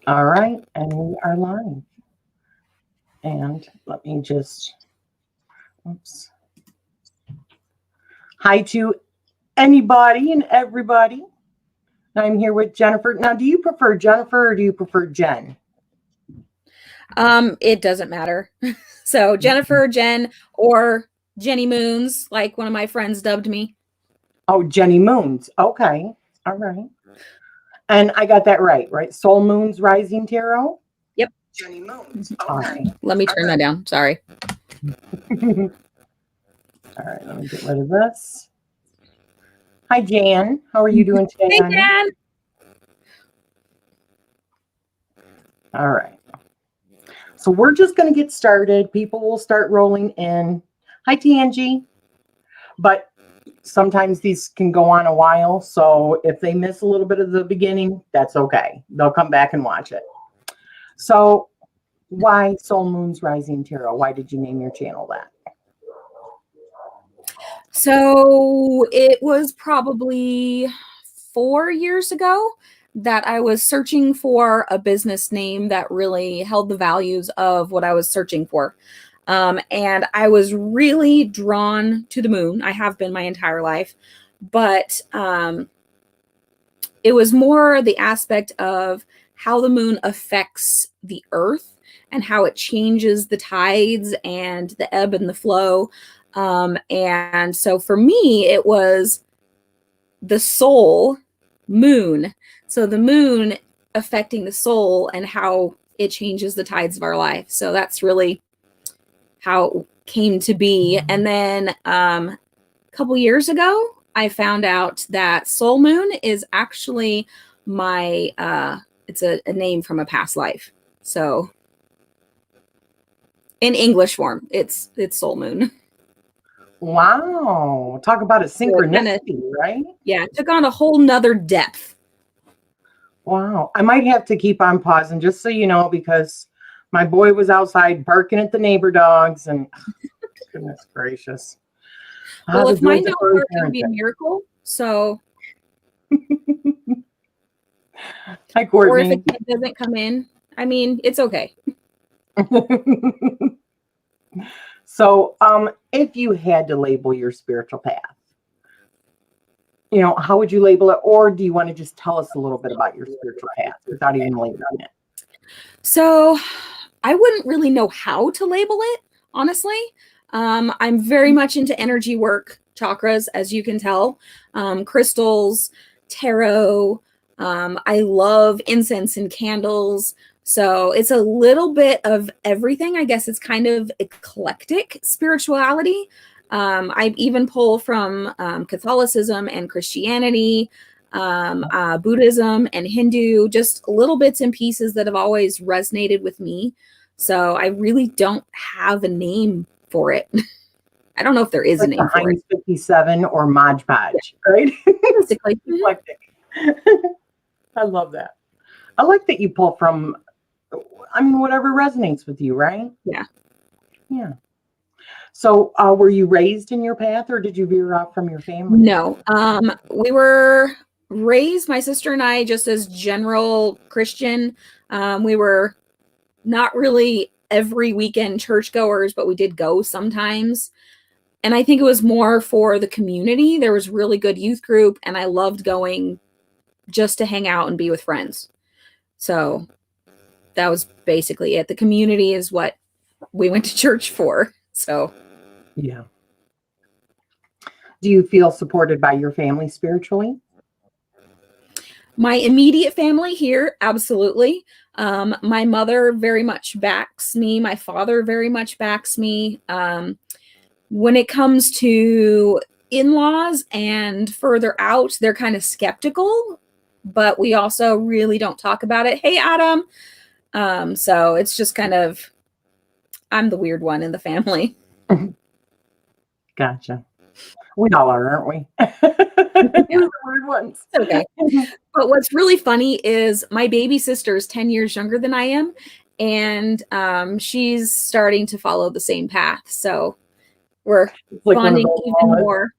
All right, and we are live. And let me just, oops. Hi to anybody and everybody. I'm here with Jennifer. Now, do you prefer Jennifer or do you prefer Jen? It doesn't matter. So Jennifer, Jen, or Jenny Moons, like one of my friends dubbed me. Oh, Jenny Moons. Okay. All right. And I got that right? Soul Moons Rising Tarot? Yep. Jenny Moons. Okay. Let me turn that down. Sorry. All right, let me get rid of this. Hi, Jan. How are you doing today, Hey, honey? Jan. All right. So we're just going to get started. People will start rolling in. Hi, Tangie. But sometimes these can go on a while. So if they miss a little bit of the beginning, that's okay. They'll come back and watch it. So why Soul Moons Rising Tarot? Why did you name your channel that? So it was probably 4 years ago that I was searching for a business name that really held the values of what I was searching for. And I was really drawn to the moon. I have been my entire life, but it was more the aspect of how the moon affects the earth and how it changes the tides and the ebb and the flow. And so for me, it was the soul moon. So the moon affecting the soul and how it changes the tides of our life. So that's really how it came to be. And then a couple years ago, I found out that soul moon is actually my, it's a name from a past life. So in English form, it's soul moon. Wow. Talk about a synchronicity, right? Yeah, it took on a whole nother depth. Wow. I might have to keep on pausing just so you know, because my boy was outside barking at the neighbor dogs and goodness gracious. Well, if mine don't work, it would be a miracle. So hi, Courtney. Or if a kid doesn't come in, I mean, it's okay. So if you had to label your spiritual path, how would you label it? Or do you want to just tell us a little bit about your spiritual path without even labeling it? So I wouldn't really know how to label it, honestly. I'm very much into energy work, chakras, as you can tell, crystals, tarot. I love incense and candles. So it's a little bit of everything. I guess it's kind of eclectic spirituality. I even pull from Catholicism and Christianity, Buddhism and Hindu, just little bits and pieces that have always resonated with me. So I really don't have a name for it. I don't know if there is a name for it. 57 or Mod Podge, right? Basically. Eclectic. I love that. I like that you pull from, whatever resonates with you, right? Yeah. Yeah. So were you raised in your path or did you veer off from your family? No. We were raised, my sister and I, just as general Christian. We were not really every weekend churchgoers, but we did go sometimes. And I think it was more for the community. There was really good youth group, and I loved going just to hang out and be with friends. So that was basically it. The community is what we went to church for. So yeah. Do you feel supported by your family spiritually? My immediate family here, absolutely. My mother very much backs me. My father very much backs me. When it comes to in-laws and further out, they're kind of skeptical, but we also really don't talk about it. Hey, Adam. So it's just kind of, I'm the weird one in the family. Gotcha. We all are, aren't we? We're the weird ones. Okay. But what's really funny is my baby sister is 10 years younger than I am, and she's starting to follow the same path. So we're bonding even more.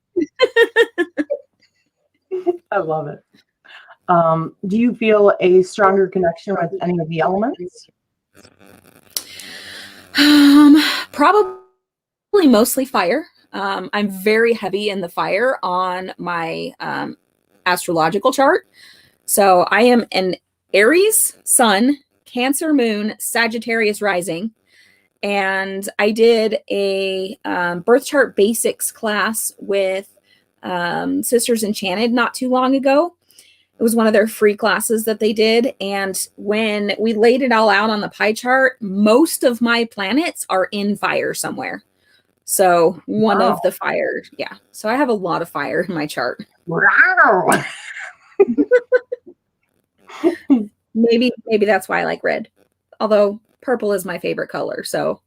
I love it. Do you feel a stronger connection with any of the elements? Probably mostly fire. I'm very heavy in the fire on my astrological chart. So I am an Aries sun, Cancer moon, Sagittarius rising. And I did a birth chart basics class with Sisters Enchanted not too long ago. It was one of their free classes that they did. And when we laid it all out on the pie chart, most of my planets are in fire somewhere. So one of the fire. Yeah. So I have a lot of fire in my chart. Wow. Maybe that's why I like red. Although purple is my favorite color. So.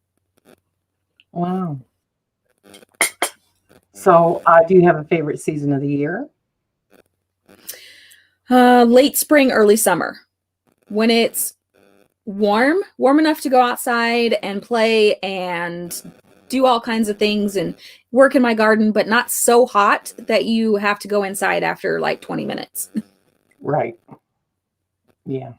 Wow. So do you have a favorite season of the year? Late spring, early summer, when it's warm enough to go outside and play and do all kinds of things and work in my garden, but not so hot that you have to go inside after like 20 minutes. Right. Yeah.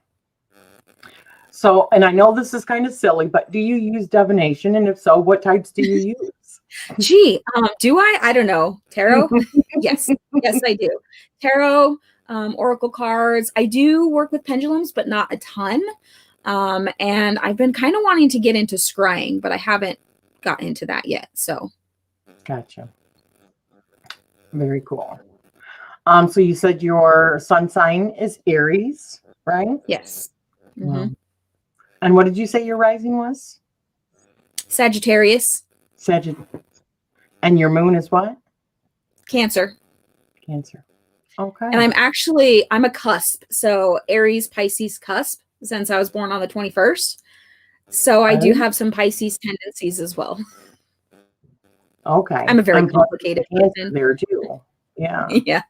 So, and I know this is kind of silly, but do you use divination? And if so, what types do you use? Gee, do I? I don't know. Tarot? Yes. Yes, I do. Tarot, oracle cards. I do work with pendulums, but not a ton. And I've been kind of wanting to get into scrying, but I haven't got into that yet. So. Gotcha. Very cool. So you said your sun sign is Aries, right? Yes. Mm-hmm. And what did you say your rising was? Sagittarius. And your moon is what? Cancer. Cancer. Okay. And I'm a cusp. So Aries, Pisces cusp, since I was born on the 21st. So I do have some Pisces tendencies as well. Okay. I'm a very complicated person. There too. Yeah. Yeah.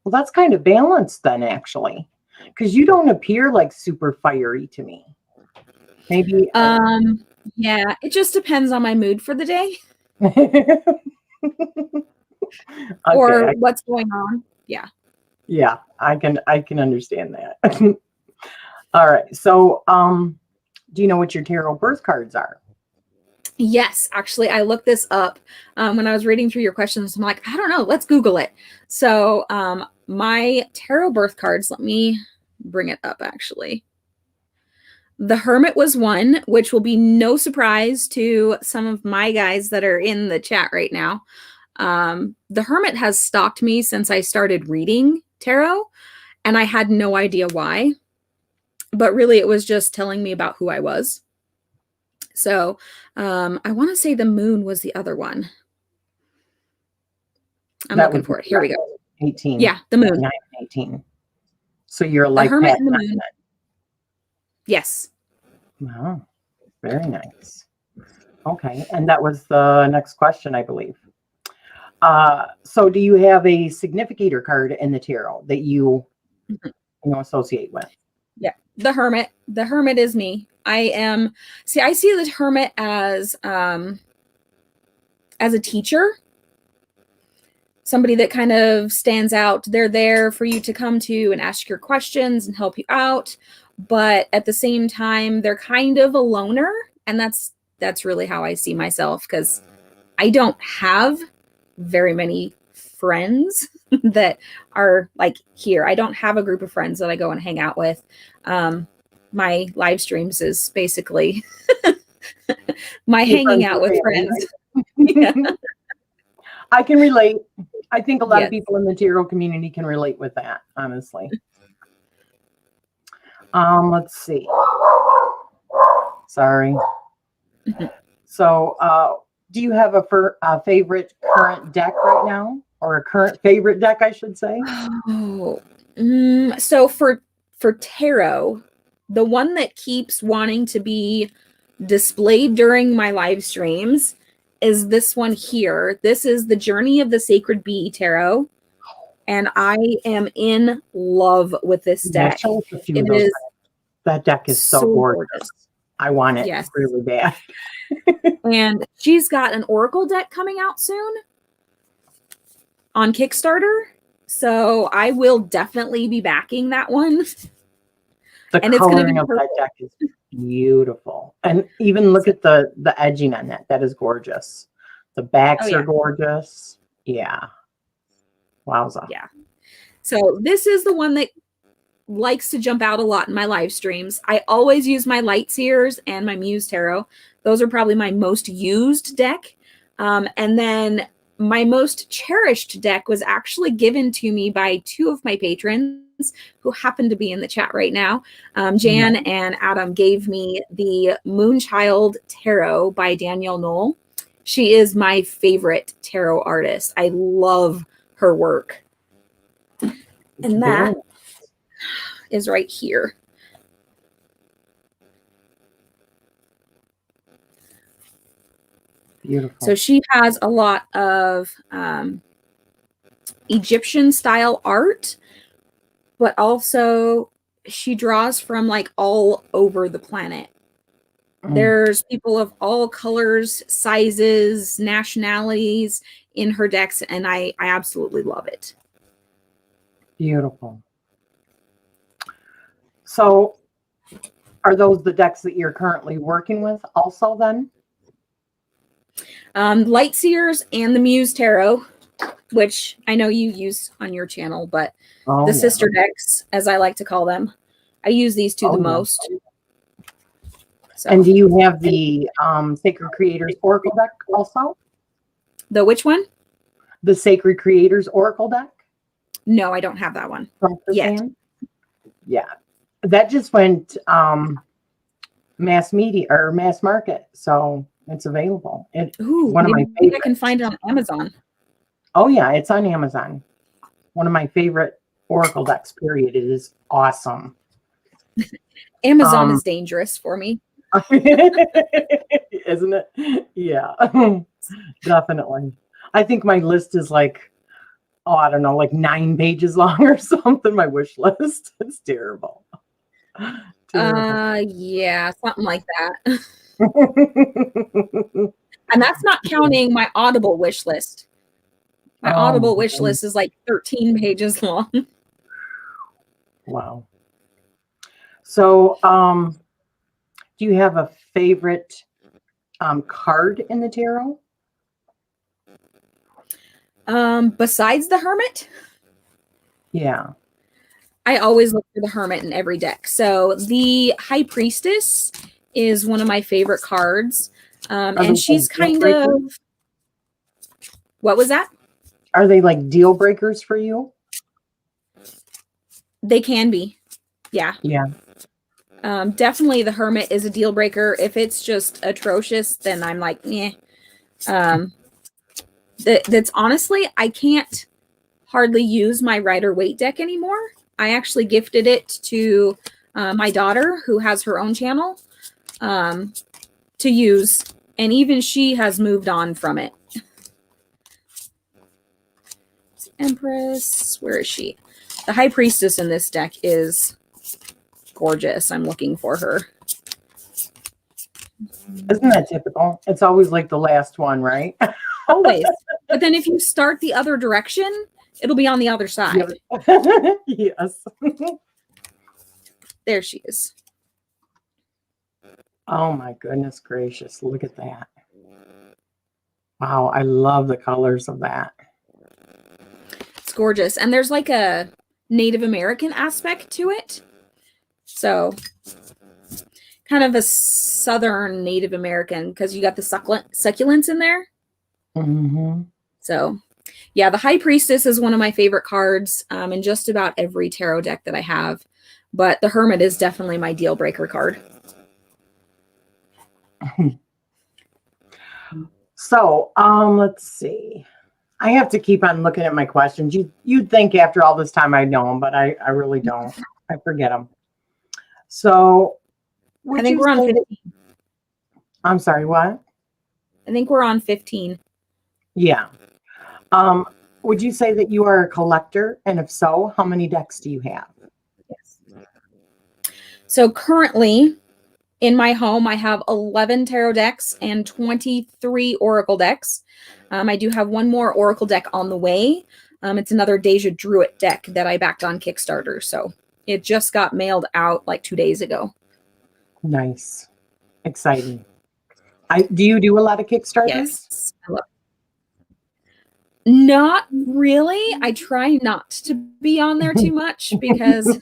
Well, that's kind of balanced then, actually, because you don't appear like super fiery to me. Maybe. Yeah, it just depends on my mood for the day. Or what's going on. Yeah. Yeah, I can understand that. All right. So, do you know what your tarot birth cards are? Yes, actually, I looked this up when I was reading through your questions. I'm like, I don't know. Let's Google it. So my tarot birth cards, let me bring it up, actually. The Hermit was one, which will be no surprise to some of my guys that are in the chat right now. The Hermit has stalked me since I started reading tarot, and I had no idea why. But really, it was just telling me about who I was. So I want to say the Moon was the other one. I'm looking for it. Here we go. 18. Yeah, the Moon. 18. So you're like the Hermit and the Moon. Yes. Wow. Very nice. Okay. And that was the next question, I believe. So do you have a significator card in the tarot that you associate with? Yeah. The Hermit. The Hermit is me. I see the Hermit as a teacher, somebody that kind of stands out. They're there for you to come to and ask your questions and help you out. But at the same time, they're kind of a loner. And that's really how I see myself, because I don't have very many friends that are like here. I don't have a group of friends that I go and hang out with. My live streams is basically my hanging out with friends. Yeah. I can relate. I think a lot of people in the tarot community can relate with that, honestly. Let's see. Sorry. So, do you have a favorite current deck right now, or a current favorite deck, I should say? Oh, so for tarot, the one that keeps wanting to be displayed during my live streams is this one here. This is the Journey of the Sacred Bee Tarot. And I am in love with this deck. That deck is so gorgeous. I want it really bad. And she's got an Oracle deck coming out soon on Kickstarter. So I will definitely be backing that one. The And it's gonna coloring be of that purple. deck is beautiful. And even look at the edging on that. That is gorgeous. The backs Oh, are yeah. gorgeous. Yeah. Wowza. Yeah. So this is the one that likes to jump out a lot in my live streams. I always use my Light Seers and my Muse Tarot. Those are probably my most used deck. And then my most cherished deck was actually given to me by two of my patrons who happen to be in the chat right now. Jan and Adam gave me the Moonchild Tarot by Danielle Knoll. She is my favorite tarot artist. I love her work. And that is right here. Beautiful. So she has a lot of Egyptian style art, but also she draws from like all over the planet. There's people of all colors, sizes, nationalities in her decks, and I absolutely love it. Beautiful. So are those the decks that you're currently working with also then? Light Seers and the Muse Tarot, which I know you use on your channel, but the sister decks, as I like to call them, I use these two the most. So. And do you have the Sacred Creators Oracle deck also? The which one? The Sacred Creators Oracle deck? No, I don't have that one yet. Yeah. That just went mass media or mass market, so it's available. One of my favorites. I can find it on Amazon. Oh yeah, it's on Amazon. One of my favorite Oracle decks, period. It is awesome. Amazon is dangerous for me. Isn't it? Yeah. Definitely. I think my list is like, I don't know, like 9 pages long or something. My wish list. It's terrible. Yeah, something like that. And that's not counting my Audible wish list. My Audible wish list is like 13 pages long. Wow. So, do you have a favorite card in the tarot? Besides the Hermit? Yeah. I always look for the Hermit in every deck. So the High Priestess is one of my favorite cards. And she's kind of... What was that? Are they like deal breakers for you? They can be. Yeah. Yeah. Definitely the Hermit is a deal breaker. If it's just atrocious, then I'm like, eh. That's honestly, I can't hardly use my Rider-Waite deck anymore. I actually gifted it to my daughter, who has her own channel, to use. And even she has moved on from it. Empress, where is she? The High Priestess in this deck is gorgeous. I'm looking for her. Isn't that typical? It's always like the last one, right? Always. But then if you start the other direction, it'll be on the other side. Yes. There she is. Oh my goodness gracious. Look at that. Wow. I love the colors of that. It's gorgeous. And there's like a Native American aspect to it. So kind of a Southern Native American, because you got the succulents in there. Mm-hmm. So yeah, the High Priestess is one of my favorite cards in just about every tarot deck that I have. But the Hermit is definitely my deal breaker card. So, let's see. I have to keep on looking at my questions. You'd think after all this time I'd know them, but I really don't. I forget them. So, I think we're on 15. I'm sorry, what? I think we're on 15. Yeah. Would you say that you are a collector? And if so, how many decks do you have? Yes. So currently in my home, I have 11 tarot decks and 23 oracle decks. I do have one more oracle deck on the way. It's another Deja Druid deck that I backed on Kickstarter. So it just got mailed out like 2 days ago. Nice. Exciting. Do you do a lot of Kickstarters? Yes. I love it. Not really. I try not to be on there too much because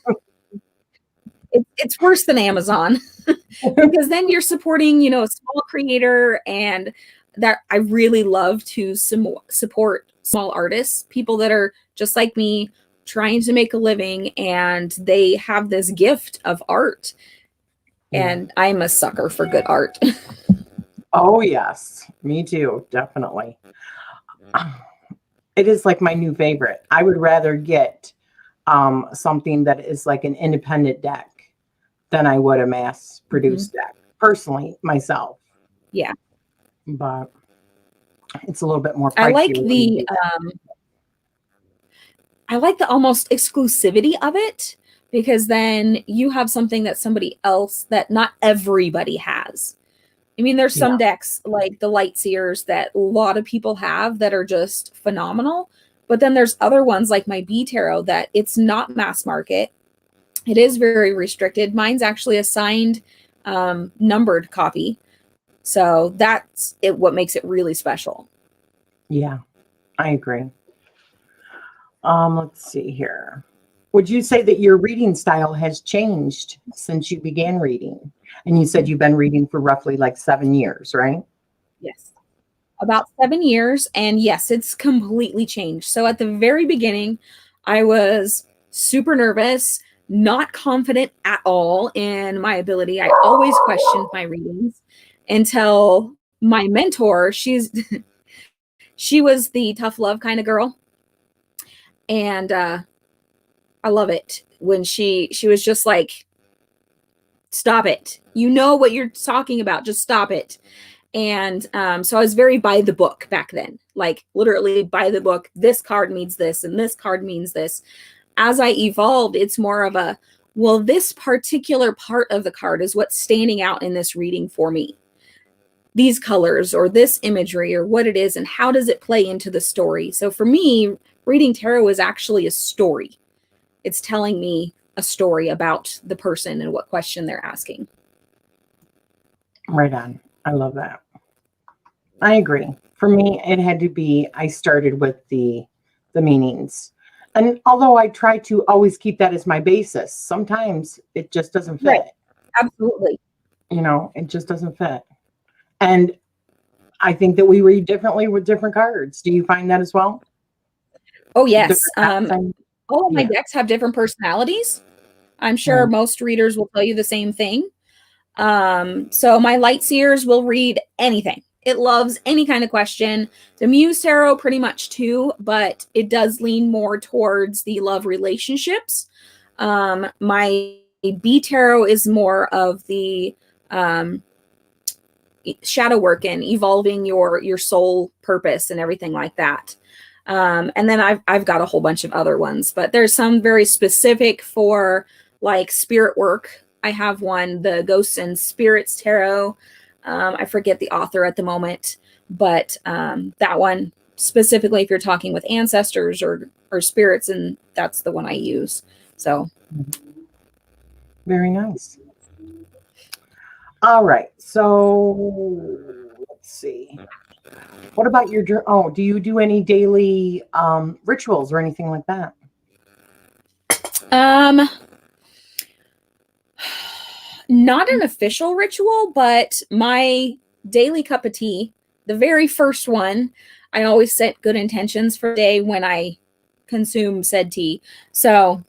it's worse than Amazon. Because then you're supporting, a small creator, and that I really love to support small artists, people that are just like me, trying to make a living, and they have this gift of art. And I'm a sucker for good art. Oh, yes. Me too. Definitely. It is like my new favorite. I would rather get something that is like an independent deck than I would a mass produced deck, personally, myself. Yeah. But it's a little bit more pricey. I like the almost exclusivity of it, because then you have something that somebody else, that not everybody has. I mean, there's some decks like the Light Seers that a lot of people have that are just phenomenal. But then there's other ones like my B Tarot that it's not mass market. It is very restricted. Mine's actually a signed, numbered copy. So that's what makes it really special. Yeah, I agree. Let's see here. Would you say that your reading style has changed since you began reading? And you said you've been reading for roughly like 7 years, right? Yes. About 7 years. And yes, it's completely changed. So at the very beginning, I was super nervous, not confident at all in my ability. I always questioned my readings until my mentor, she was the tough love kind of girl. And I love it when she was just like, stop it. You know what you're talking about. Just stop it. And so I was very by the book back then, like literally by the book. This card means this and this card means this. As I evolved, it's more of a, well, this particular part of the card is what's standing out in this reading for me. These colors or this imagery or what it is, and how does it play into the story? So for me, reading tarot is actually a story. It's telling me a story about the person and what question they're asking. Right on. I love that. I agree. For me, it had to be, I started with the meanings. And although I try to always keep that as my basis, sometimes it just doesn't fit. Right. Absolutely. It just doesn't fit. And I think that we read differently with different cards. Do you find that as well? Oh, yes. All of my decks have different personalities. I'm sure most readers will tell you the same thing. So my Light Seers will read anything. It loves any kind of question. The Muse Tarot pretty much too, but it does lean more towards the love relationships. My B Tarot is more of the shadow work and evolving your soul purpose and everything like that. And then I've got a whole bunch of other ones, but there's some very specific for like spirit work. I have one, the Ghosts and Spirits Tarot. I forget the author at the moment, but that one specifically, if you're talking with ancestors or spirits, and that's the one I use. So very nice. All right. So let's see. What about your, do you do any daily rituals or anything like that? Not an official ritual, but my daily cup of tea, the very first one, I always set good intentions for the day when I consume said tea. So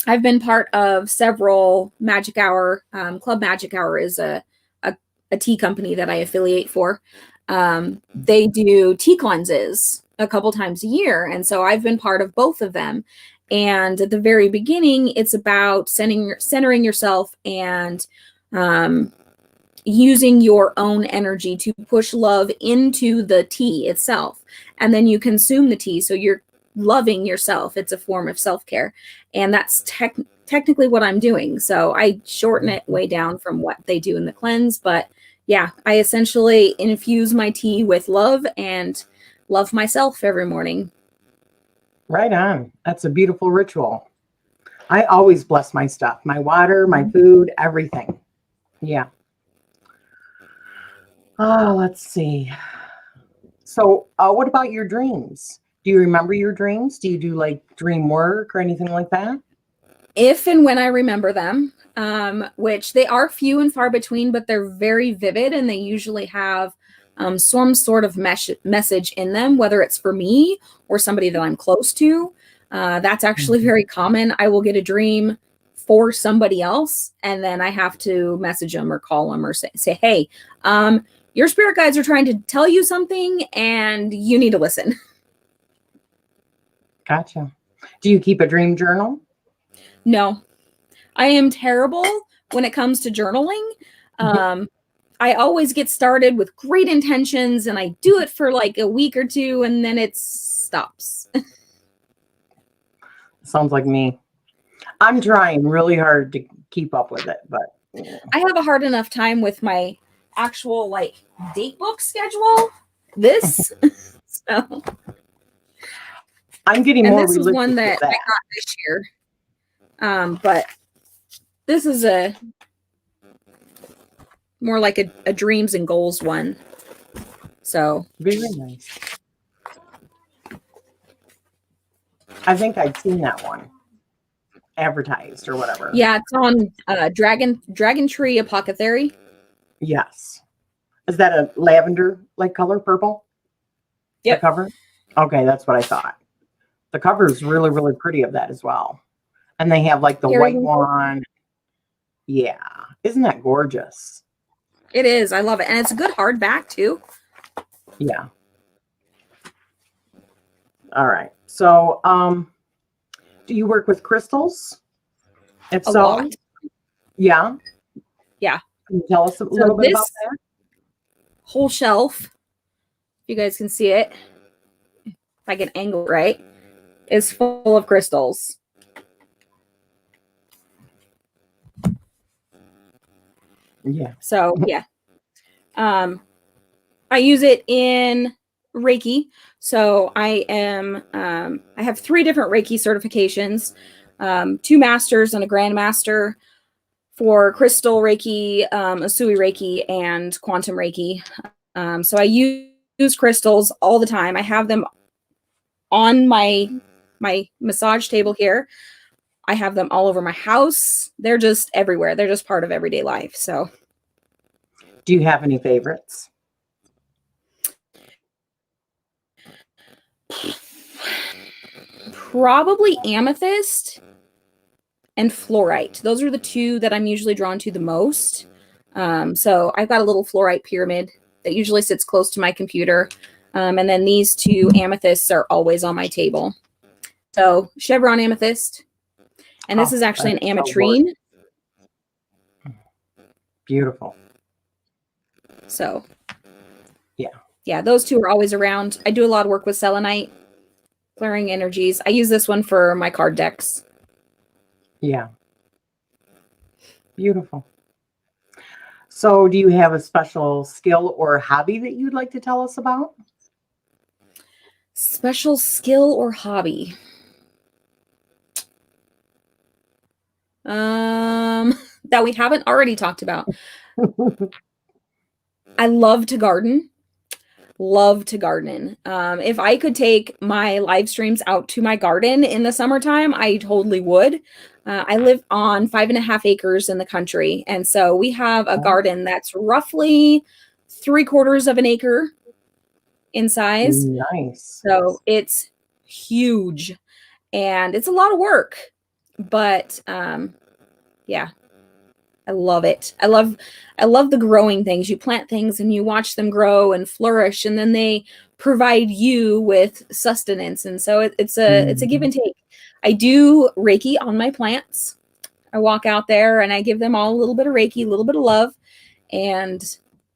I've been part of several Magic Hour. Club Magic Hour is a tea company that I affiliate for. They do tea cleanses a couple times a year. And so I've been part of both of them. And at the very beginning, it's about centering yourself and using your own energy to push love into the tea itself. And then you consume the tea. So you're loving yourself. It's a form of self-care. And that's technically what I'm doing. So I shorten it way down from what they do in the cleanse. But yeah, I essentially infuse my tea with love and love myself every morning. Right on. That's a beautiful ritual. I always bless my stuff, my water, my food, everything. Yeah. Oh, let's see. So, what about your dreams? Do you remember your dreams? Do you do like dream work or anything like that? If and when I remember them, which they are few and far between, but they're very vivid and they usually have some sort of message in them, whether it's for me or somebody that I'm close to. That's actually very common. I will get a dream for somebody else, and then I have to message them or call them or say hey, your spirit guides are trying to tell you something and you need to listen. Gotcha. Do you keep a dream journal? No, I am terrible when it comes to journaling. I always get started with great intentions and I do it for like a week or two and then it stops. Sounds like me. I'm trying really hard to keep up with it, but I have a hard enough time with my actual like date book schedule. This so I'm getting and more this is religious one that with I that. got this year. But this is a more like a dreams and goals one. So Very nice. I think I'd seen that one advertised or whatever. yeah, it's on Dragon Tree Apothecary. Yes. Is that a lavender like color, purple? Yep. The cover? Okay, that's what I thought. The cover is really, really pretty of that as well. And they have like the white one. Yeah. Isn't that gorgeous? It is. I love it. And it's a good hardback too. Yeah. All right. So, do you work with crystals? If A so, lot. yeah. Yeah. Can you tell us a little bit about that? Whole shelf, if you guys can see it, if I can angle it right, is full of crystals. Yeah. So yeah. I use it in Reiki. So I have 3 different Reiki certifications, 2 masters and a grandmaster for crystal Reiki, Asui Reiki, and quantum Reiki. So I use crystals all the time. I have them on my massage table here. I have them all over my house. They're just everywhere. They're just part of everyday life. So, do you have any favorites? probably amethyst and fluorite. Those are the 2 that I'm usually drawn to the most. So I've got a little fluorite pyramid that usually sits close to my computer. And then these 2 amethysts are always on my table. So chevron amethyst. And this is actually an ametrine. Beautiful. So yeah. Yeah, those 2 are always around. I do a lot of work with selenite, clearing energies. I use this one for my card decks. Yeah. Beautiful. So do you have a special skill or hobby that you'd like to tell us about? Special skill or hobby? That we haven't already talked about. I love to garden. Love to garden. If I could take my live streams out to my garden in the summertime, I totally would. I live on 5.5 acres in the country. And so we have a garden that's roughly 3/4 of an acre in size. Nice. So it's huge and it's a lot of work, but yeah, I love it. I love the growing things. You plant things and you watch them grow and flourish, and then they provide you with sustenance. And so it's a give and take. I do Reiki on my plants. I walk out there and I give them all a little bit of Reiki, a little bit of love. And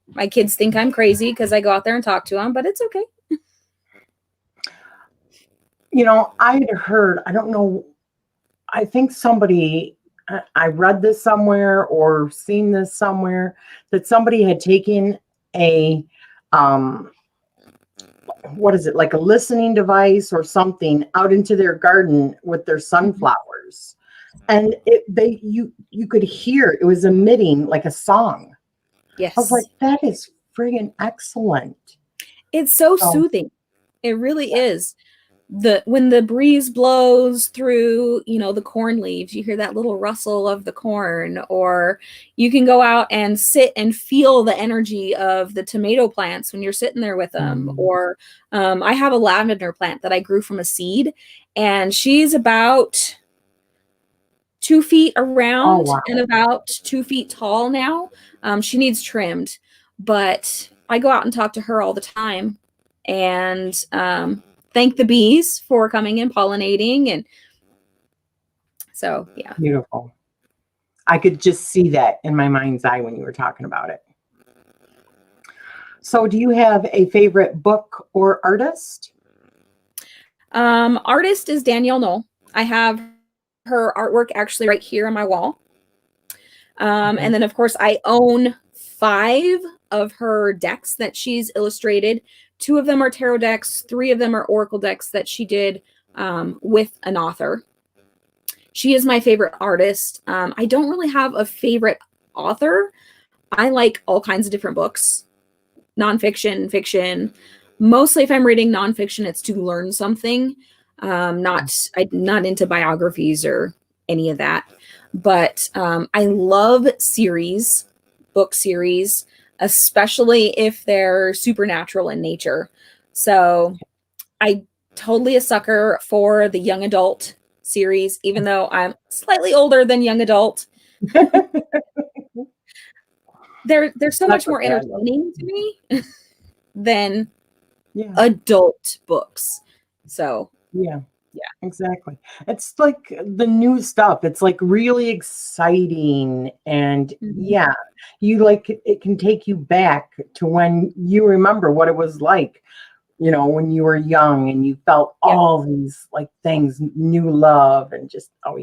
my kids think I'm crazy because I go out there and talk to them, but it's okay. You know, I had heard, I don't know, I think somebody, I read this somewhere or seen this somewhere, that somebody had taken a what is it, like a listening device or something out into their garden with their sunflowers. And you could hear it was emitting like a song. I was like, Yes. that is friggin' excellent. It's so So, soothing. It really is. When the breeze blows through, the corn leaves, you hear that little rustle of the corn, or you can go out and sit and feel the energy of the tomato plants when you're sitting there with them. Or I have a lavender plant that I grew from a seed, and she's about 2 feet around wow. and about 2 feet tall now. She needs trimmed, but I go out and talk to her all the time, and thank the bees for coming and pollinating. And so, yeah. Beautiful. I could just see that in my mind's eye when you were talking about it. So do you have a favorite book or artist? Artist is Danielle Knoll. I have her artwork actually right here on my wall. And then, of course, I own 5 of her decks that she's illustrated. 2 of them are tarot decks. 3 of them are oracle decks that she did with an author. She is my favorite artist. I don't really have a favorite author. I like all kinds of different books, nonfiction, fiction. Mostly, if I'm reading nonfiction, it's to learn something. I'm not into biographies or any of that. But I love book series, especially if they're supernatural in nature. So I totally a sucker for the young adult series, even though I'm slightly older than young adult. They're so much more entertaining to me than adult books. So yeah, exactly. It's like the new stuff. It's like really exciting, and you like it can take you back to when you remember what it was like, when you were young and you felt all these like things, new love, and just so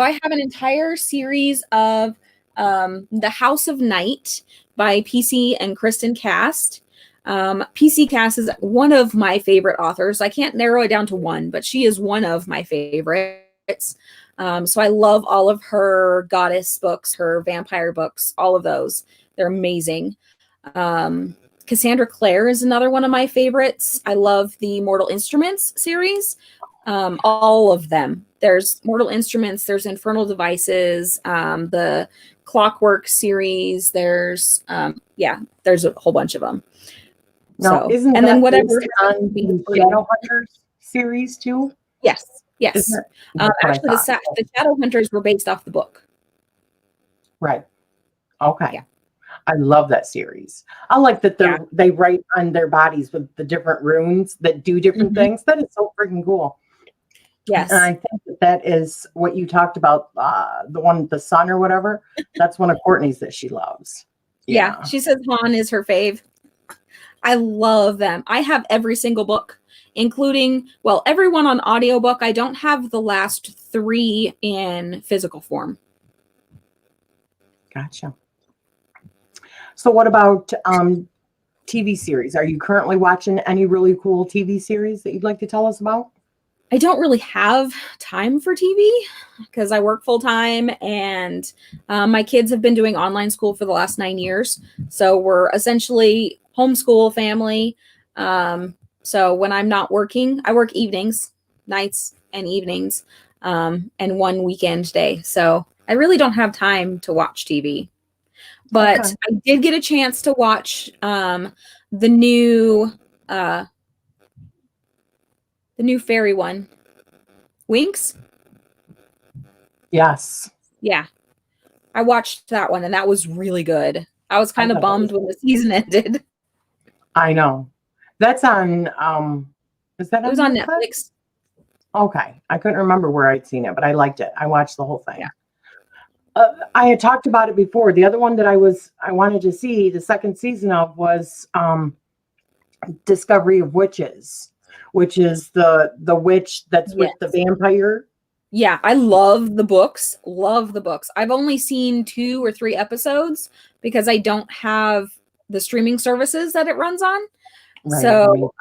I have an entire series of The House of Night by PC and Kristen Cast. PC Cast is one of my favorite authors. I can't narrow it down to one, but she is one of my favorites. So I love all of her goddess books, her vampire books, all of those. They're amazing. Cassandra Clare is another one of my favorites. I love the Mortal Instruments series. All of them. There's Mortal Instruments, there's Infernal Devices, the Clockwork series. There's there's a whole bunch of them. Now, isn't and that then whatever on the Shadowhunters series too? Yes. Actually, the Shadowhunters were based off the book. Right. Okay. Yeah. I love that series. I like that they write on their bodies with the different runes that do different things. That is so freaking cool. Yes. And I think that is what you talked about, the one with the sun or whatever. That's one of Courtney's that she loves. Yeah. She says Han is her fave. I love them. I have every single book, including, everyone on audiobook. I don't have the last 3 in physical form. Gotcha. So what about TV series? Are you currently watching any really cool TV series that you'd like to tell us about? I don't really have time for TV because I work full time, and my kids have been doing online school for the last 9 years. So we're essentially homeschool family. So when I'm not working, I work evenings, nights and evenings, and one weekend day. So I really don't have time to watch TV. But I did get a chance to watch the new fairy one, Winx. Yes. Yeah. I watched that one, and that was really good. I was kind of bummed when the season ended. I know. That's on is that on? It was on Netflix? Okay. I couldn't remember where I'd seen it, but I liked it. I watched the whole thing. Yeah. I had talked about it before. The other one that I wanted to see the second season of was Discovery of Witches, which is the witch that's with the vampire. Yeah, I love the books. Love the books. I've only seen 2 or 3 episodes because I don't have the streaming services that it runs on. Right. So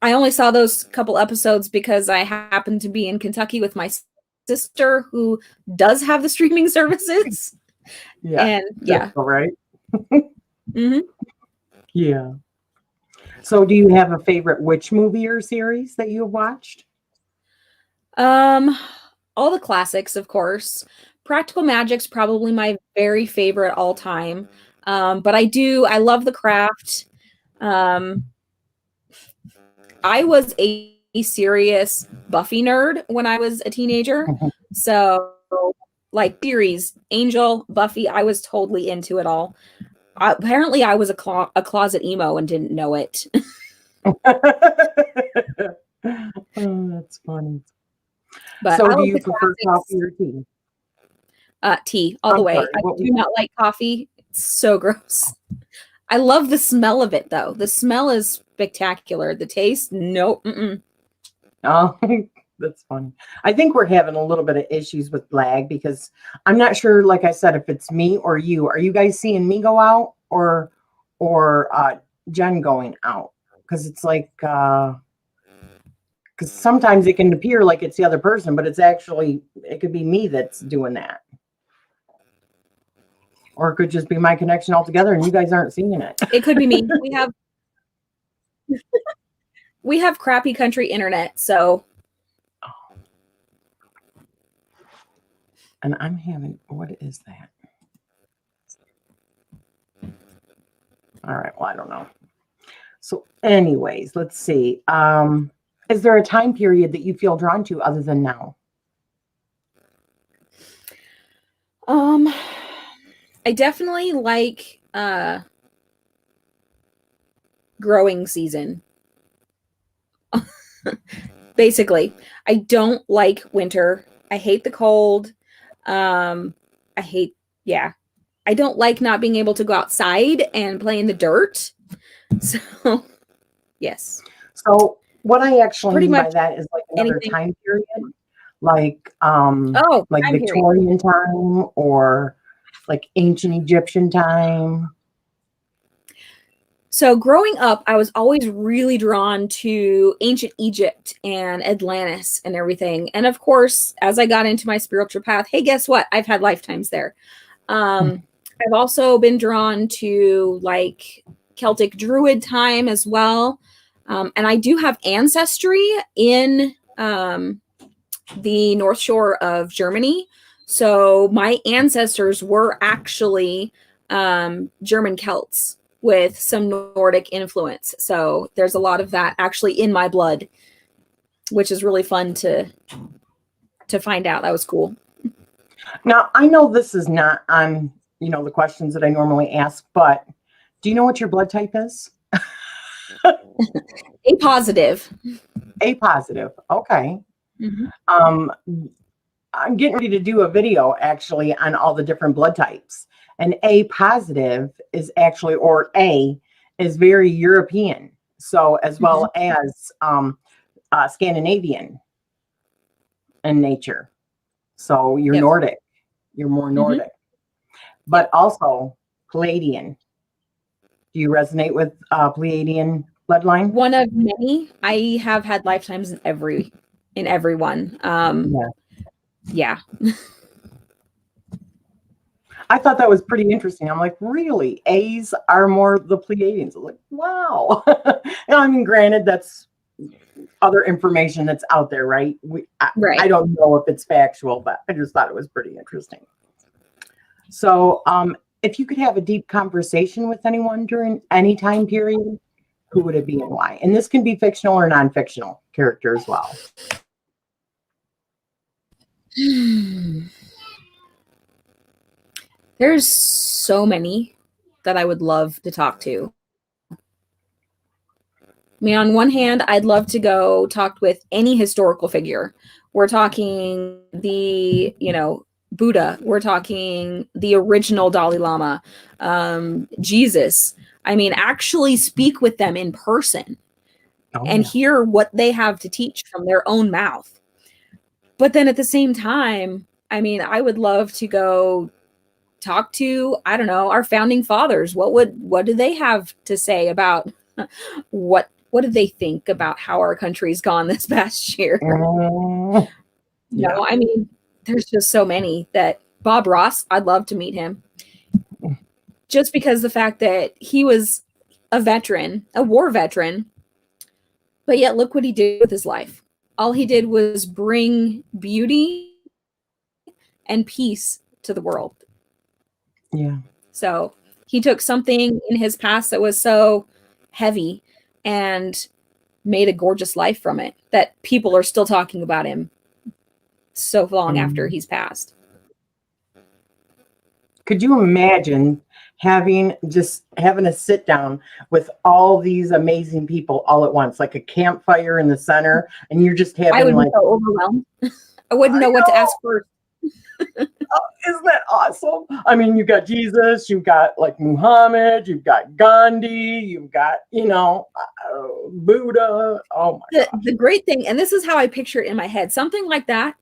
I only saw those couple episodes because I happened to be in Kentucky with my sister who does have the streaming services. Yeah. And yeah. All right. Hmm. Yeah. So do you have a favorite witch movie or series that you have watched? All the classics, of course. Practical Magic's probably my very favorite all time. But I love The Craft. Um, I was a serious Buffy nerd when I was a teenager. So, like series, Angel, Buffy, I was totally into it all. Apparently, I was a closet emo and didn't know it. Oh, that's funny. But So I do love you the prefer classics. coffee or tea? Tea all the I'm way. sorry. I What was do not like coffee. It's so gross. I love the smell of it, though. The smell is spectacular. The taste, nope. Mm-mm. Oh, that's funny. I think we're having a little bit of issues with lag because I'm not sure, like I said, if it's me or you. Are you guys seeing me go out or Jen going out? Because it's like because sometimes it can appear like it's the other person, but it could be me that's doing that. Or it could just be my connection altogether and you guys aren't seeing it. It could be me. We have crappy country internet, so And I'm having, what is that? All right, well, I don't know. So, anyways, let's see. Is there a time period that you feel drawn to other than now? I definitely like growing season. Basically, I don't like winter. I hate the cold. I hate, yeah. I don't like not being able to go outside and play in the dirt. So, yes. So, what I actually Pretty mean by much that is like another anything. time period, like Oh, like time period. Victorian time or like ancient Egyptian time. So growing up, I was always really drawn to ancient Egypt and Atlantis and everything. And of course, as I got into my spiritual path, hey, guess what? I've had lifetimes there. I've also been drawn to like Celtic Druid time as well. And I do have ancestry in the North Shore of Germany. So my ancestors were actually German Celts with some Nordic influence. So there's a lot of that actually in my blood, which is really fun to find out. That was cool. Now, I know this is not on, the questions that I normally ask, but do you know what your blood type is? A positive. A positive. Okay. Mm-hmm. I'm getting ready to do a video actually on all the different blood types. And A positive is actually, or A is very European. So as well as Scandinavian in nature. So you're Nordic. You're more Nordic. But also Palladian. Do you resonate with Pleiadian bloodline? One of many. I have had lifetimes in everyone. Yeah. I thought that was pretty interesting. I'm like, really? A's are more the Pleiadians. I'm like, wow. And I mean, granted, that's other information that's out there, right? Right. I don't know if it's factual, but I just thought it was pretty interesting. So, if you could have a deep conversation with anyone during any time period, who would it be and why? And this can be fictional or non-fictional character as well. There's so many that I would love to talk to. I mean, on one hand, I'd love to go talk with any historical figure. We're talking the, Buddha. We're talking the original Dalai Lama, Jesus. I mean, actually speak with them in person and hear what they have to teach from their own mouth. But then at the same time, I mean, I would love to go talk to, I don't know, our founding fathers. What do they have to say about what did they think about how our country's gone this past year? Yeah. No, I mean, there's just so many that Bob Ross, I'd love to meet him. Just because the fact that he was a veteran, a war veteran, but yet look what he did with his life. All he did was bring beauty and peace to the world. Yeah. So he took something in his past that was so heavy and made a gorgeous life from it that people are still talking about him so long after he's passed. Could you imagine having a sit down with all these amazing people all at once, like a campfire in the center, and you're just having I would like be so overwhelmed. I wouldn't know what to ask first. Isn't that awesome? I mean, you've got Jesus, you've got like Muhammad, you've got Gandhi, you've got, Buddha. Oh my gosh. The great thing, and this is how I picture it in my head, something like that.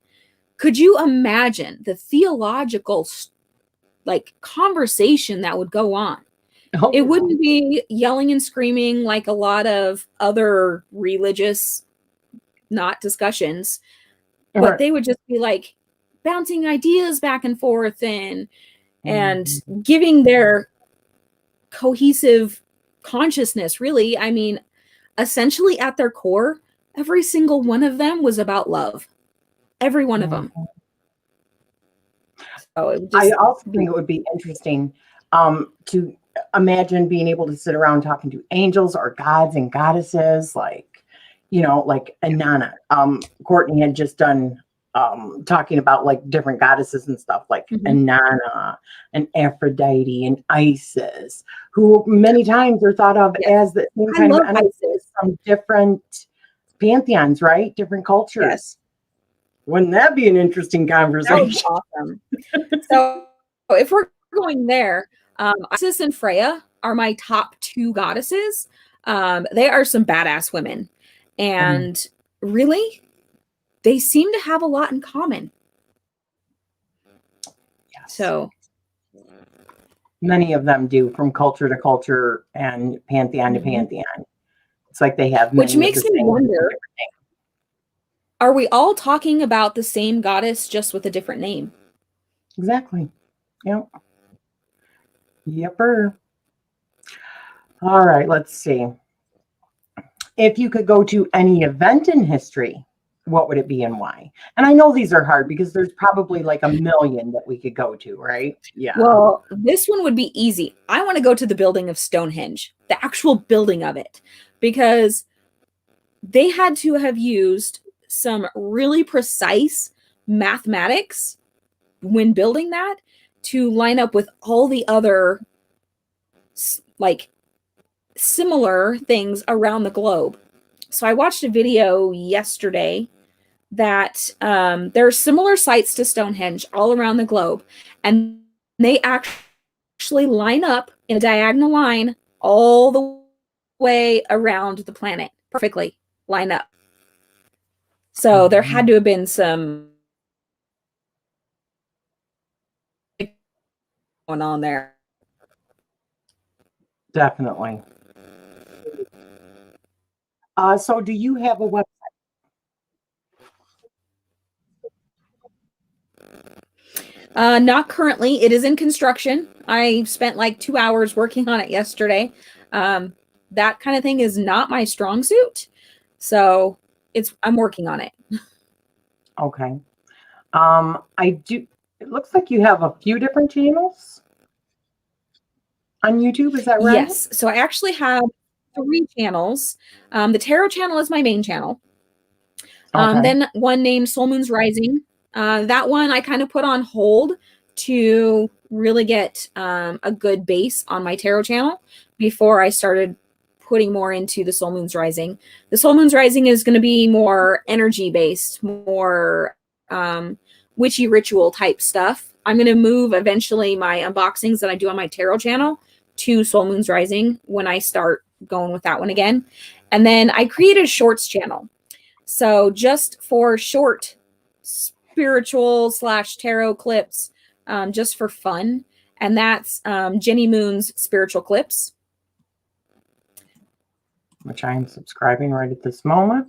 Could you imagine the theological conversation that would go on? Oh, it wouldn't be yelling and screaming like a lot of other religious not discussions, but they would just be like bouncing ideas back and forth and giving their cohesive consciousness. Really, I mean, essentially at their core, every single one of them was about love. Every one of them. So I also think it would be interesting to imagine being able to sit around talking to angels or gods and goddesses, like Inanna. Courtney had just done talking about like different goddesses and stuff, like Inanna and Aphrodite and Isis, who many times are thought of as the same kind of entities from different pantheons, right? Different cultures. Yes. Wouldn't that be an interesting conversation? That would be awesome. So if we're going there, Isis and Freya are my top two goddesses. They are some badass women. And really, they seem to have a lot in common. Yes. So many of them do, from culture to culture and pantheon to pantheon. It's like they have many, which makes me wonder, are we all talking about the same goddess just with a different name? Exactly. Yep. Yepper. All right, let's see. If you could go to any event in history, what would it be and why? And I know these are hard because there's probably like a million that we could go to, right? Yeah. Well, this one would be easy. I want to go to the building of Stonehenge, the actual building of it, because they had to have used some really precise mathematics when building that to line up with all the other like similar things around the globe. So I watched a video yesterday that there are similar sites to Stonehenge all around the globe, and they actually line up in a diagonal line all the way around the planet, perfectly line up. So there had to have been some going on there. Definitely. So do you have a website? Not currently. It is in construction. I spent like 2 hours working on it yesterday. That kind of thing is not my strong suit. So I'm working on it. Okay. It looks like you have a few different channels on YouTube. Is that right? Yes. So I actually have 3 channels. The tarot channel is my main channel. Then one named Soul Moon's Rising. That one I kind of put on hold to really get a good base on my tarot channel before I started putting more into the Soul Moon's Rising. The Soul Moon's Rising is going to be more energy based, more witchy ritual type stuff. I'm going to move eventually my unboxings that I do on my tarot channel to Soul Moon's Rising when I start going with that one again. And then I created a shorts channel. So just for short spiritual / tarot clips, just for fun. And that's Jenny Moon's Spiritual Clips. which I am subscribing right at this moment.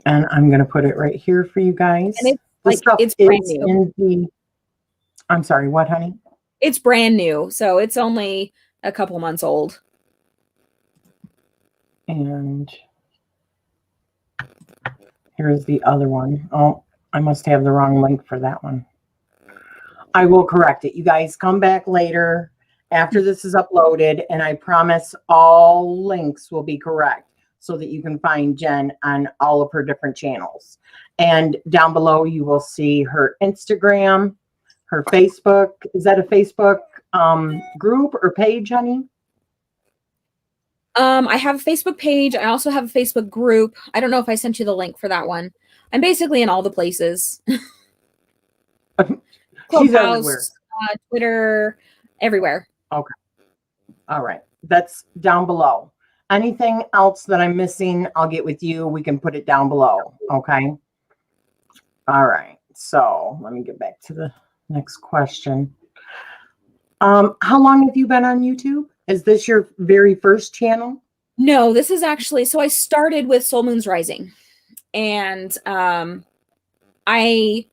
And I'm going to put it right here for you guys. And it's This like, stuff it's brand is new. in the, I'm sorry, what, honey? It's brand new. So it's only a couple months old. And here's the other one. Oh, I must have the wrong link for that one. I will correct it. You guys come back later after this is uploaded, and I promise all links will be correct so that you can find Jen on all of her different channels. And down below, you will see her Instagram, her Facebook. Is that a Facebook group or page, honey? I have a Facebook page. I also have a Facebook group. I don't know if I sent you the link for that one. I'm basically in all the places. She's everywhere. Clubhouse, Twitter, everywhere. Okay. All right. That's down below. Anything else that I'm missing, I'll get with you. We can put it down below. Okay. All right. So let me get back to the next question. How long have you been on YouTube? Is this your very first channel? No, this is actually, so I started with Soul Moons Rising, and I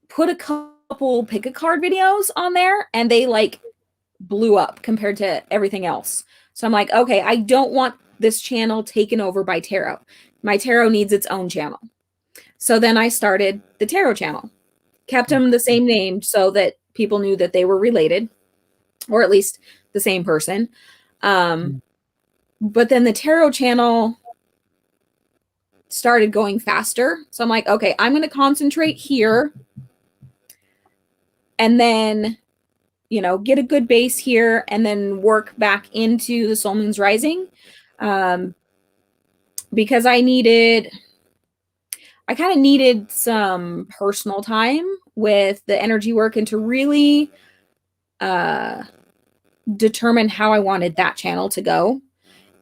put a couple pick a card videos on there, and they like blew up compared to everything else. So I'm like, okay, I don't want this channel taken over by tarot. My tarot needs its own channel. So then I started the tarot channel, kept them the same name so that people knew that they were related, or at least the same person. But then the tarot channel started going faster. So I'm like, okay, I'm going to concentrate here and then, you know, get a good base here and then work back into the Soul Moons Rising. Because I kind of needed some personal time with the energy work and to really determine how I wanted that channel to go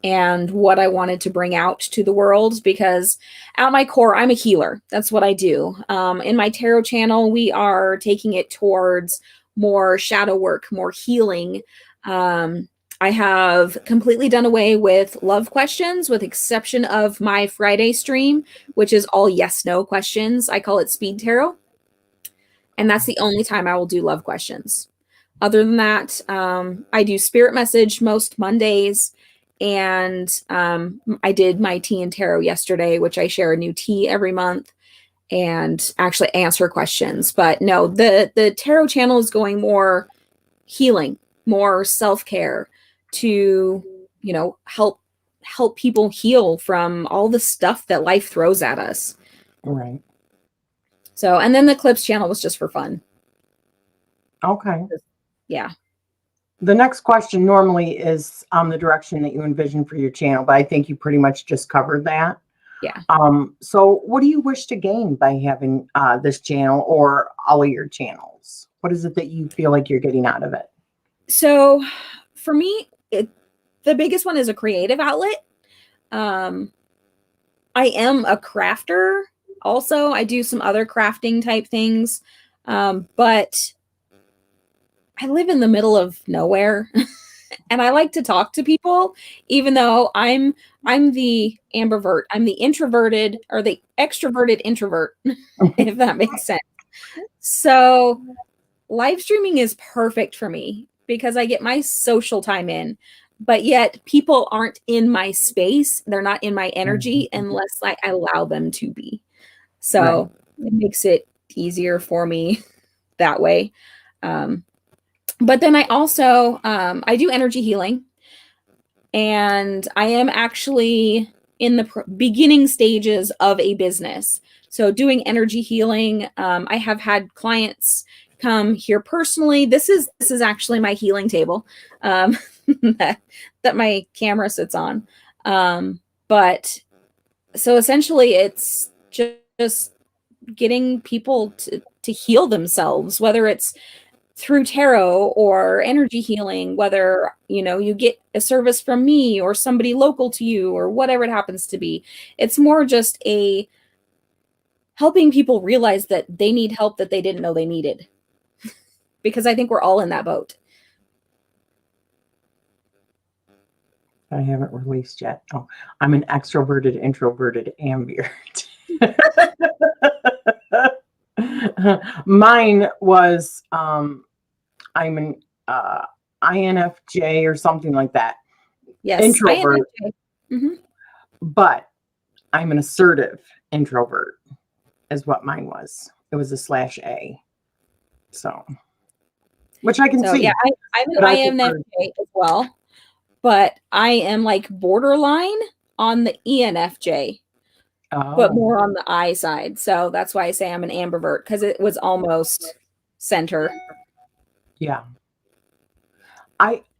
and what I wanted to bring out to the world, because at my core, I'm a healer. That's what I do. In my tarot channel, we are taking it towards more shadow work, more healing. I have completely done away with love questions, with exception of my Friday stream, which is all yes/no questions. I call it speed tarot. And that's the only time I will do love questions. Other than that, I do spirit message most Mondays. And I did my tea and tarot yesterday, which I share a new tea every month and actually answer questions. But no, the tarot channel is going more healing, more self-care to, you know, help people heal from all the stuff that life throws at us. Right. So, and then the clips channel was just for fun. Okay. Yeah. The next question normally is the direction that you envision for your channel, but I think you pretty much just covered that. Yeah. So what do you wish to gain by having this channel or all of your channels? What is it that you feel like you're getting out of it? So for me, the biggest one is a creative outlet. I am a crafter. Also, I do some other crafting type things. But I live in the middle of nowhere and I like to talk to people, even though I'm the ambivert. I'm the introverted or the extroverted introvert, if that makes sense. So live streaming is perfect for me because I get my social time in, but yet people aren't in my space. They're not in my energy unless I allow them to be. So it makes it easier for me that way. But then I also, I do energy healing, and I am actually in the beginning stages of a business. So doing energy healing, I have had clients come here personally. This is actually my healing table that my camera sits on. But so essentially it's just getting people to heal themselves, whether it's through tarot or energy healing, whether, you know, you get a service from me or somebody local to you or whatever it happens to be. It's more just a helping people realize that they need help that they didn't know they needed. Because I think we're all in that boat. I haven't released yet. Oh, I'm an extroverted, introverted ambivert. Mine was I'm an INFJ or something like that. Yes, Introvert, hmm but I'm an assertive introvert is what mine was. It was a /A. So, which I can So see. yeah, I'm an but I prefer- INFJ as well, but I am like borderline on the ENFJ, but Oh, more on the I side. So that's why I say I'm an ambivert, because it was almost center. yeah.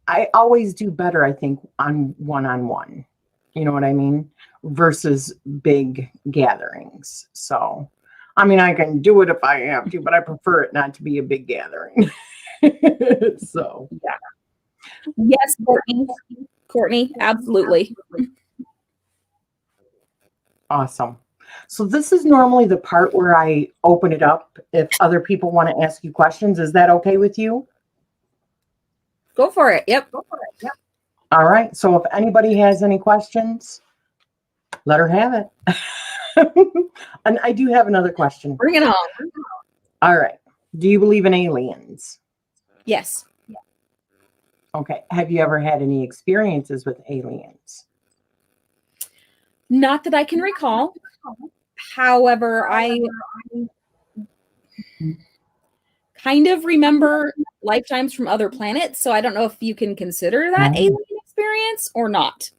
I always do better, I think, on one-on-one. You know what I mean? Versus big gatherings. So, I mean, I can do it if I have to, but I prefer it not to be a big gathering. So, Yeah. Yes, Courtney. Courtney, absolutely. awesome. So this is normally the part where I open it up if other people want to ask you questions. Is that okay with you? Go for it. Yep. All right. So if anybody has any questions, let her have it. And I do have another question. Bring it on. All right. Do you believe in aliens? Yes. Okay. Have you ever had any experiences with aliens? Not that I can recall. However, I kind of remember lifetimes from other planets, so I don't know if you can consider that alien experience or not.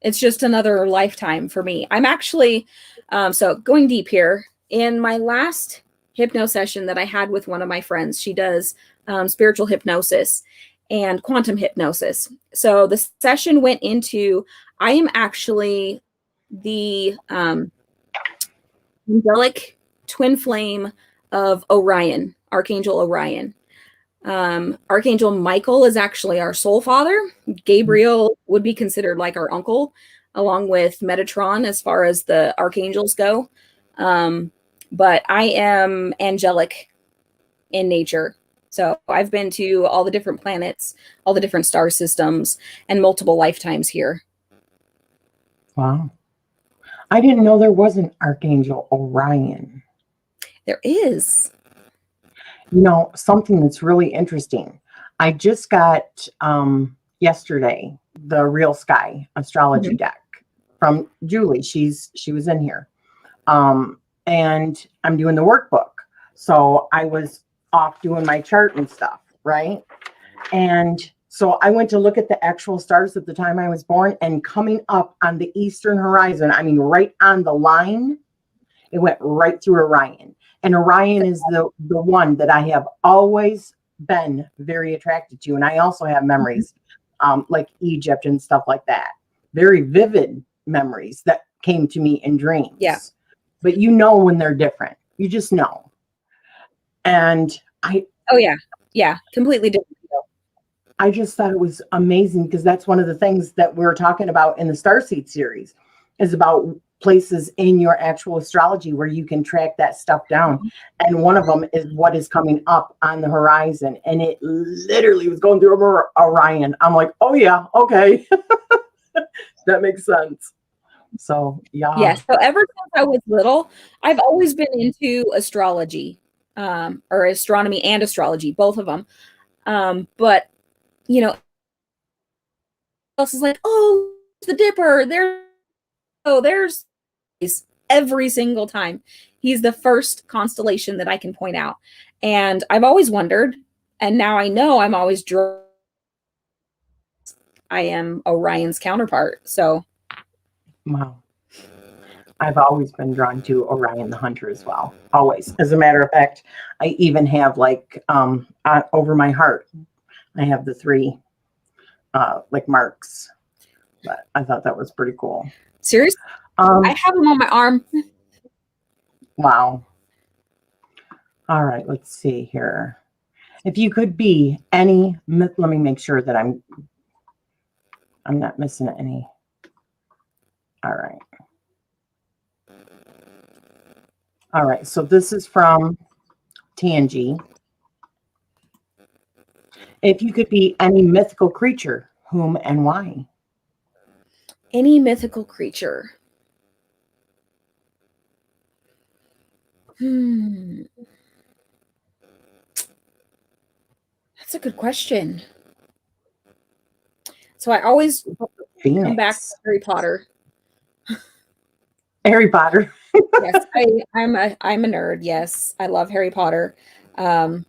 It's just another lifetime for me. I'm actually, so going deep here, in my last hypno session that I had with one of my friends, she does spiritual hypnosis and quantum hypnosis. So the session went into, I am actually the angelic twin flame of Orion, Archangel Orion. Archangel Michael is actually our soul father. Gabriel would be considered like our uncle, along with Metatron as far as the archangels go. But I am angelic in nature. So I've been to all the different planets, all the different star systems, and multiple lifetimes here. Wow. I didn't know there was an Archangel Orion. There is. You know, something that's really interesting. I just got yesterday the Real Sky astrology deck from Julie. She was in here. And I'm doing the workbook. So I was off doing my chart and stuff, right? And so I went to look at the actual stars at the time I was born, and coming up on the eastern horizon, I mean, right on the line, it went right through Orion. And Orion is the one that I have always been very attracted to. And I also have memories like Egypt and stuff like that. Very vivid memories that came to me in dreams. Yeah. But you know when they're different. You just know. And Oh, yeah. Yeah. Completely different. I just thought it was amazing, because that's one of the things that we're talking about in the Starseed series, is about places in your actual astrology where you can track that stuff down. And one of them is what is coming up on the horizon. And it literally was going through Orion. I'm like, oh yeah, okay. That makes sense. So yeah. Yeah. So ever since I was little, I've always been into astrology, or astronomy and astrology, both of them. But you know, else is like, oh, the Dipper. There's every single time. He's the first constellation that I can point out. And I've always wondered, and now I know I'm always drawn. I am Orion's counterpart. So Wow. I've always been drawn to Orion the Hunter as well. Always. As a matter of fact, I even have like over my heart, I have the 3 like marks. But I thought that was pretty cool. seriously, I have them on my arm. Wow. All right, let's see here. If you could be any myth, let me make sure that I'm not missing any. All right. All right, so this is from TNG. If you could be any mythical creature, Whom and why? Any mythical creature. That's a good question. So I always come back to Phoenix. Harry Potter. Harry Potter. Yes, I'm a nerd. Yes, I love Harry Potter. I'm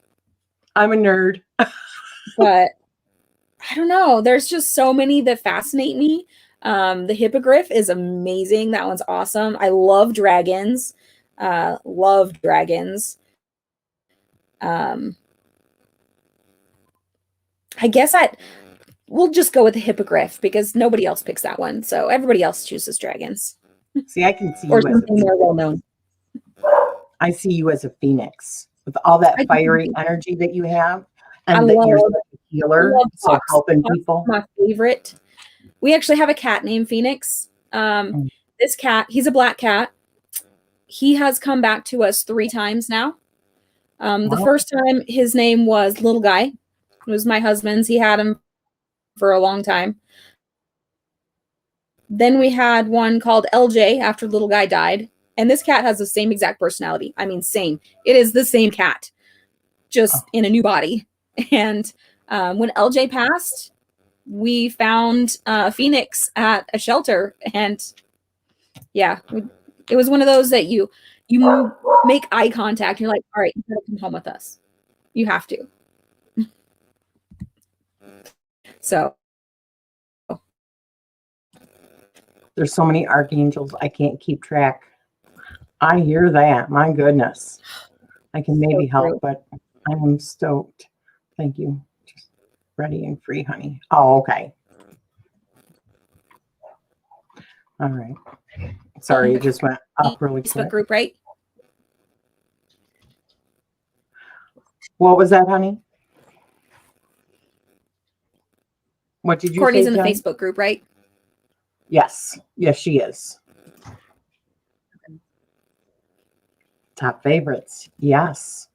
a nerd. But I don't know. There's just so many that fascinate me. The hippogriff is amazing. That one's awesome. I love dragons. Love dragons. I guess we'll just go with the hippogriff because nobody else picks that one. So everybody else chooses dragons. See, I can see Or you as something more well known. I see you as a phoenix with all that I fiery do. energy that you have, I and that you're love- such a healer, love so Fox. helping Fox is people. my favorite. We actually have a cat named Phoenix. This cat, he's a black cat. He has come back to us 3 times now. The Wow. first time his name was Little Guy. It was my husband's. He had him for a long time. Then we had one called LJ after Little Guy died. And this cat has the same exact personality. I mean, same. It is the same cat, just in a new body. And when LJ passed, we found Phoenix at a shelter. And yeah, it was one of those that you make eye contact. You're like, all right, you gotta come home with us. You have to. So There's so many archangels, I can't keep track. I hear that. My goodness. I can maybe help, but I am stoked. Thank you. Just ready and free, honey. Oh, okay. All right. Sorry, it just went up really Facebook quick. group, right? What was that, honey? What did you Courtney's say, in the Jen? Facebook group, right? Yes. Yes, she is. Top favorites. Yes.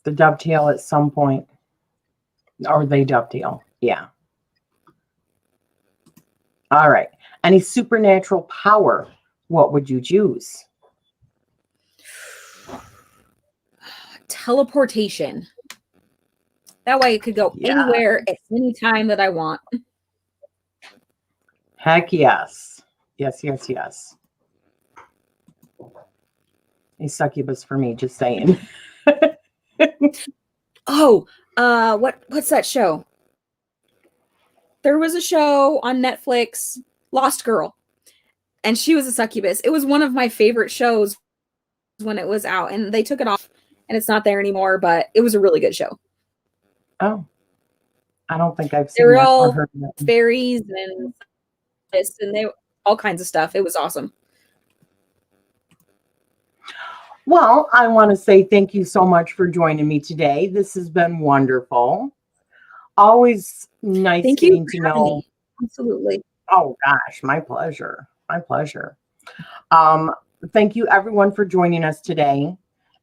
The dovetail at some point. Or they dovetail. Yeah. All right. Any supernatural power, what would you choose? Teleportation. That way it could go anywhere at any time that I want. Heck yes. Yes, yes, yes. A succubus for me, just saying. Oh, what's that show? There was a show on Netflix, Lost Girl, and she was a succubus. It was one of my favorite shows when it was out, and they took it off, and it's not there anymore, but it was a really good show. Oh, I don't think I've They seen were that or all heard that. fairies and this, and they all kinds of stuff. It was awesome. Well, I want to say thank you so much for joining me today. This has been wonderful. Always nice Thank getting you to for having know. me. Absolutely. Oh gosh, my pleasure. My pleasure. Thank you everyone for joining us today.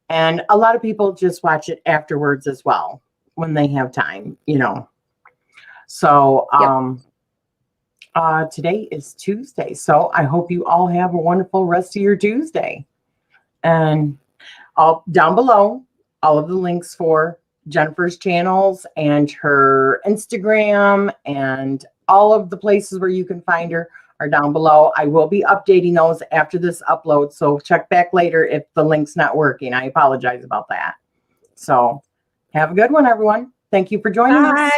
And a lot of people just watch it afterwards as well when they have time, you know. So today is Tuesday. So I hope you all have a wonderful rest of your Tuesday. And down below, all of the links for Jennifer's channels and her Instagram and all of the places where you can find her are down below. I will be updating those after this upload. So check back later if the link's not working. I apologize about that. So have a good one, everyone. Thank you for joining us. Bye.